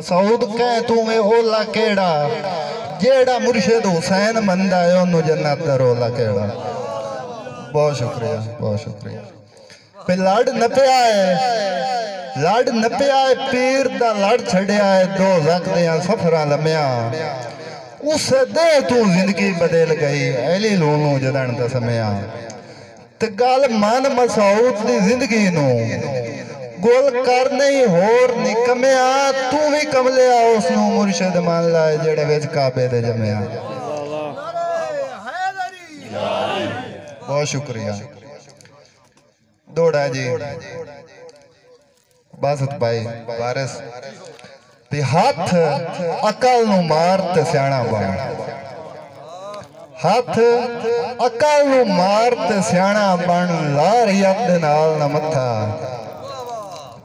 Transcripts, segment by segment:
सऊद कह तू में ओला केड़ा जेड़ा मुर्शिद हुसैन मंदा है ओनू जन्नत दा रोला केड़ा। बहुत शुक्रिया, बहुत शुक्रिया। पे लड़ नपिया है, लड़ नपिया है, पीर दा लड़ छड़िया है, दो ज़ख दियां सफरां लम्या उस दे तू जिंदगी बदल गई ऐली लूनू जदन दा समया। ते गल मन मसऊद दी जिंदगी नू गोल कर नहीं होर निकमया तू भी कमलिया उसनू मुर्शिद मान लाए जेड़े विच काबे दे जमया। बहुत शुक्रिया। दौड़ा जी बासत भाई वारिस ते हाथ अकल नू मार ते सियाणा बन, हाथ अकल नू मार ते सियाणा बन ला रियत दे नाल ना मत्था।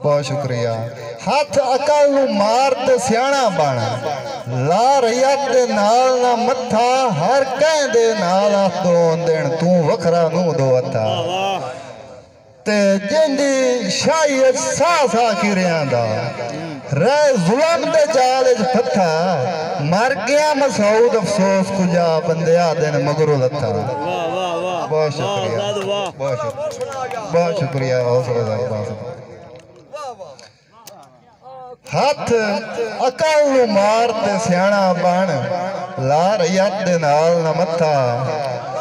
बहुत शुक्रिया। हाथ अकल नू मार ते सियाणा बन ला रियत दे नाल ना मत्था हर कह दे नाल दो देन तू वखरा नू दो हथा। ते जिंदी शाही सा सा किरियां दा रह जुल्म दे जाल च फथा मर गया मसऊद अफसोस कुजा बंदिया दिन मगरू लथा। बहुत शुक्रिया, बहुत शुक्रिया। हाथ अकल नू मार ते सियाणा बन ला रियत दे नाल ना मत्था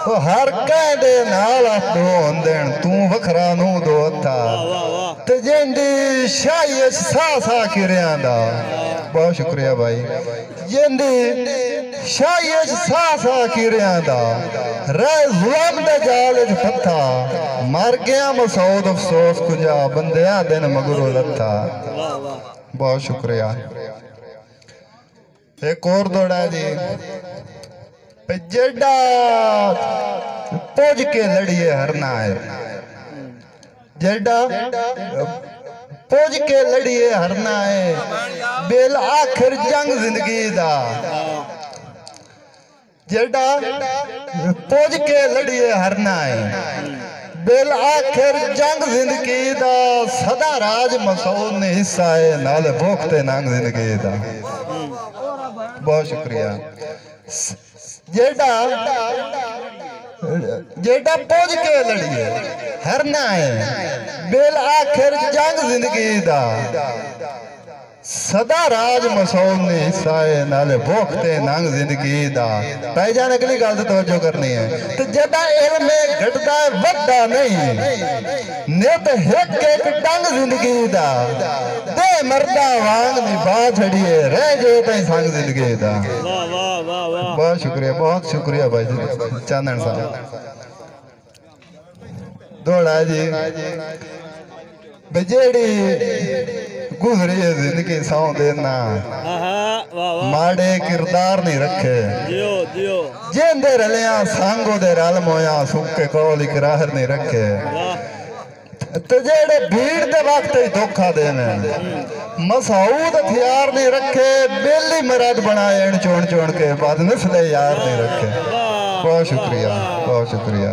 तो हर कह दे नाल दो देन तू वखरा नू दो हथा। ते जिंदी शाही सा सा किरियां दा। बहुत शुक्रिया भाई। जिंदी शाही सा सा किरियां दा रह जुल्म दे जाल च फथा मर गया मसऊद अफसोस कुजा बंदिया दिन मगरू लथा। बहुत शुक्रिया। एक और दौड़ा जी जेड़ा पुज के लड़िए हरना है, जेड़ा पुज के लड़िए हरना है बेल आखिर जंग जिंदगी दा। जेड़ा पुज के लड़िए हरना है बेल आखिर जंग जिंदगी दा सदा राज मसऊद ने हिस्सा है नाल भोखते नंग जिंदगी दा। बहुत शुक्रिया। जेड़ा जेड़ा पुज के लड़िए हरना है बेल आखिर जंग जिंदगी दा सदा राज मसऊद ने हिस्सा है नाले भोखते नंग जिंदगी दा। भाई जान अगली गल ते तवज्जो करनी है ते जेड़ा इल्म घटदा है वधदा नहीं नित हिक एक डंग जिंदगी दा दे मरदा वांग निभा छड़िए रह जे तई संग जिंदगी दा। बहुत शुक्रिया, बहुत शुक्रिया भाई चांदन साहब। दौड़ा जी बेजेड़ी गुजरी जिंदगी सौ देना माड़े किरदार नहीं रखे जेंदे रलिया सांगो दे रल मोया सुके कोल एक राहर नहीं रखे ते जेड़े भीड़ दे वक्त धोखा देने मसऊद हथियार नहीं रखे बेली मरद बनाए चोन चोन के बाद नस्ले यार नहीं रखे। बहुत शुक्रिया, बहुत शुक्रिया।